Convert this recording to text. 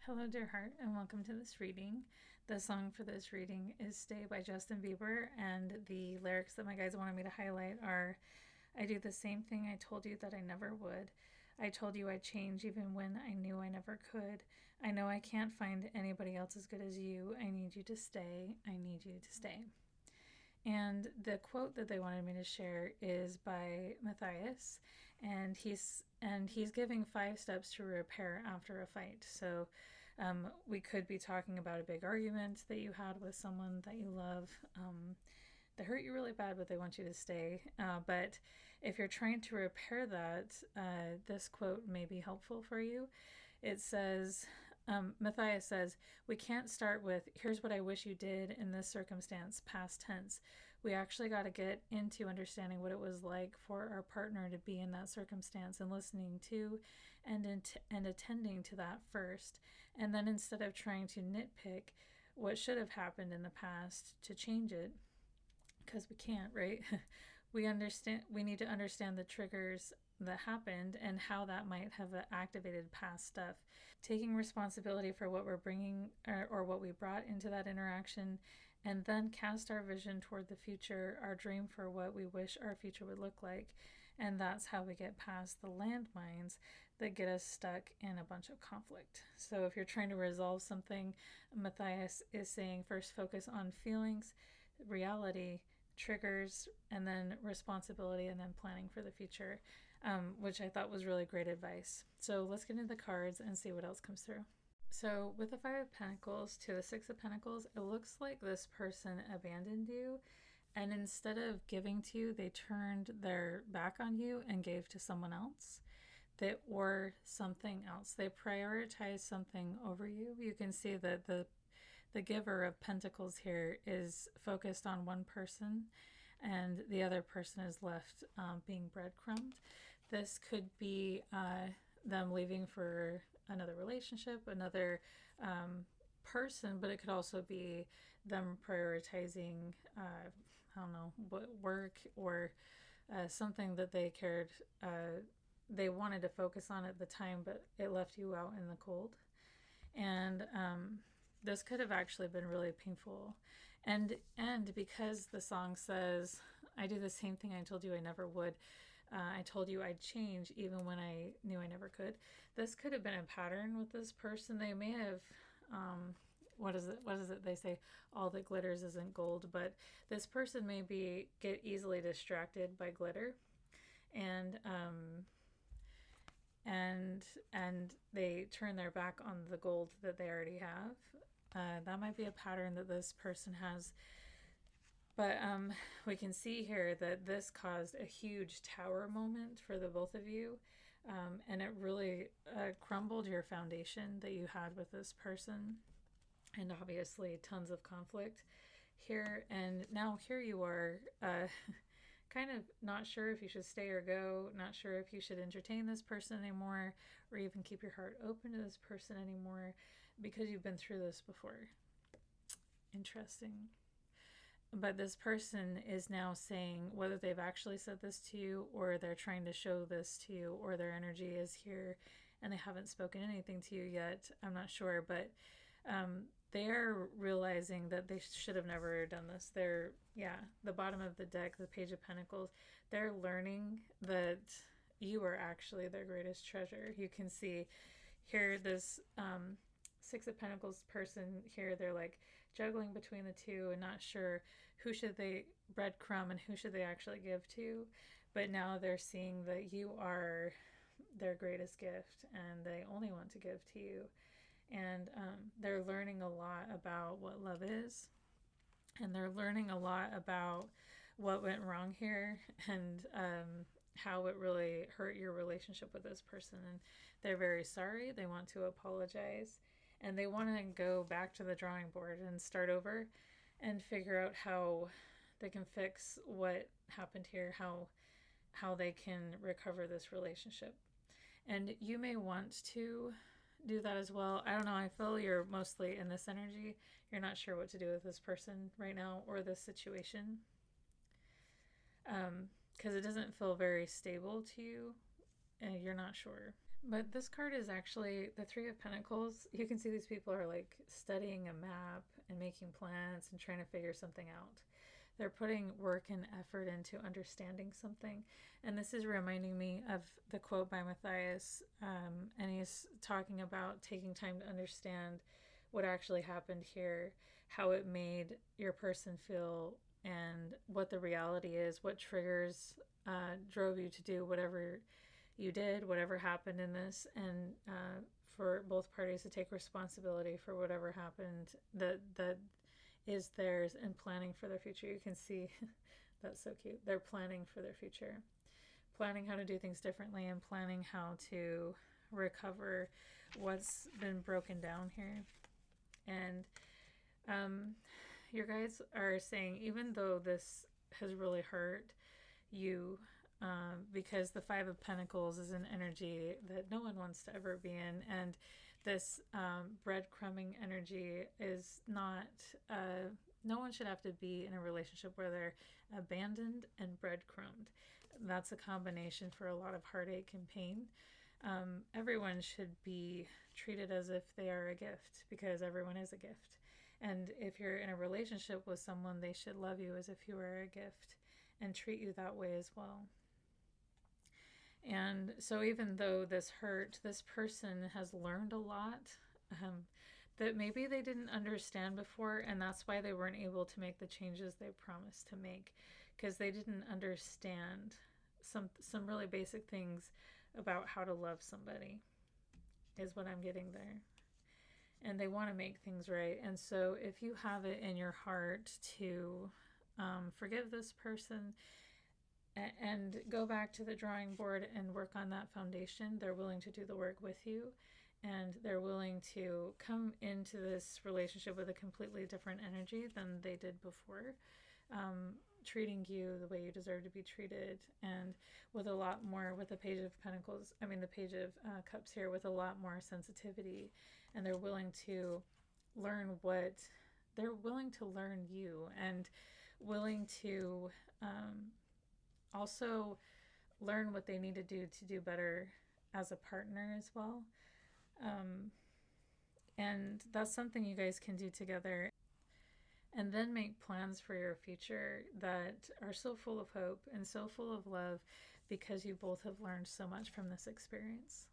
Hello, dear heart, and welcome to this reading. The song for this reading is Stay by Justin Bieber, and the lyrics that my guides wanted me to highlight are I do the same thing I told you that I never would. I told you I'd change even when I knew I never could. I know I can't find anybody else as good as you. I need you to stay. I need you to stay. And the quote that they wanted me to share is by Matthias, and he's giving 5 steps to repair after a fight. So we could be talking about a big argument that you had with someone that you love. They hurt you really bad, but they want you to stay. But if you're trying to repair that, this quote may be helpful for you. It says, Matthias says, we can't start with, here's what I wish you did in this circumstance, past tense. We actually got to get into understanding what it was like for our partner to be in that circumstance and listening to and attending to that first. And then instead of trying to nitpick what should have happened in the past to change it, because we can't, right? We need to understand the triggers that happened and how that might have activated past stuff. Taking responsibility for what we're bringing or what we brought into that interaction, and then cast our vision toward the future, our dream for what we wish our future would look like. And that's how we get past the landmines that get us stuck in a bunch of conflict. So if you're trying to resolve something, Matthias is saying first focus on feelings, reality, triggers, and then responsibility, and then planning for the future, which I thought was really great advice. So let's get into the cards and see what else comes through. So with the 5 of Pentacles to the 6 of Pentacles, it looks like this person abandoned you, and instead of giving to you, they turned their back on you and gave to someone else. Or something else. They prioritized something over you. You can see that the giver of Pentacles here is focused on one person, and the other person is left being breadcrumbed. This could be them leaving for another relationship, another person, but it could also be them prioritizing, I don't know, work or something that they cared, they wanted to focus on at the time, but it left you out in the cold. And this could have actually been really painful. And because the song says, I do the same thing I told you I never would. I told you I'd change even when I knew I never could. This could have been a pattern with this person. They may have, what is it? They say all that glitters isn't gold, but this person may get easily distracted by glitter. And they turn their back on the gold that they already have. That might be a pattern that this person has. But we can see here that this caused a huge tower moment for the both of you. And it really crumbled your foundation that you had with this person. And obviously tons of conflict here. And now here you are, kind of not sure if you should stay or go, not sure if you should entertain this person anymore, or even keep your heart open to this person anymore, because you've been through this before. Interesting. But this person is now saying, whether they've actually said this to you, or they're trying to show this to you, or their energy is here and they haven't spoken anything to you yet, I'm not sure, but they're realizing that they should have never done this. The bottom of the deck, the Page of Pentacles, they're learning that you are actually their greatest treasure. You can see here this 6 of Pentacles person here, they're like juggling between the two and not sure who should they breadcrumb and who should they actually give to. But now they're seeing that you are their greatest gift and they only want to give to you. And they're learning a lot about what love is. And they're learning a lot about what went wrong here and how it really hurt your relationship with this person. And they're very sorry. They want to apologize. And they want to go back to the drawing board and start over and figure out how they can fix what happened here, how they can recover this relationship. And you may want to do that as well. I don't know. I feel you're mostly in this energy. You're not sure what to do with this person right now or this situation. Because it doesn't feel very stable to you. You're not sure. But this card is actually the Three of Pentacles. You can see these people are like studying a map and making plans and trying to figure something out. They're putting work and effort into understanding something. And this is reminding me of the quote by Matthias. And he's talking about taking time to understand what actually happened here, how it made your person feel, and what the reality is, what triggers drove you to do whatever you did, whatever happened in this, and for both parties to take responsibility for whatever happened that is theirs, and planning for their future. You can see that's so cute. They're planning for their future, planning how to do things differently, and planning how to recover what's been broken down here. And your guides are saying, even though this has really hurt you, because the Five of Pentacles is an energy that no one wants to ever be in, and this breadcrumbing energy is not, no one should have to be in a relationship where they're abandoned and breadcrumbed. That's a combination for a lot of heartache and pain. Everyone should be treated as if they are a gift, because everyone is a gift. And if you're in a relationship with someone, they should love you as if you were a gift and treat you that way as well. And so even though this hurt, this person has learned a lot that maybe they didn't understand before, and that's why they weren't able to make the changes they promised to make, because they didn't understand some really basic things about how to love somebody, is what I'm getting there. And they want to make things right. And so if you have it in your heart to forgive this person and go back to the drawing board and work on that foundation, they're willing to do the work with you, and they're willing to come into this relationship with a completely different energy than they did before, treating you the way you deserve to be treated, and with a lot more, with the Page of Pentacles, the Page of Cups here, with a lot more sensitivity. And they're willing to learn you, and willing to also learn what they need to do better as a partner as well. And that's something you guys can do together, and then make plans for your future that are so full of hope and so full of love, because you both have learned so much from this experience.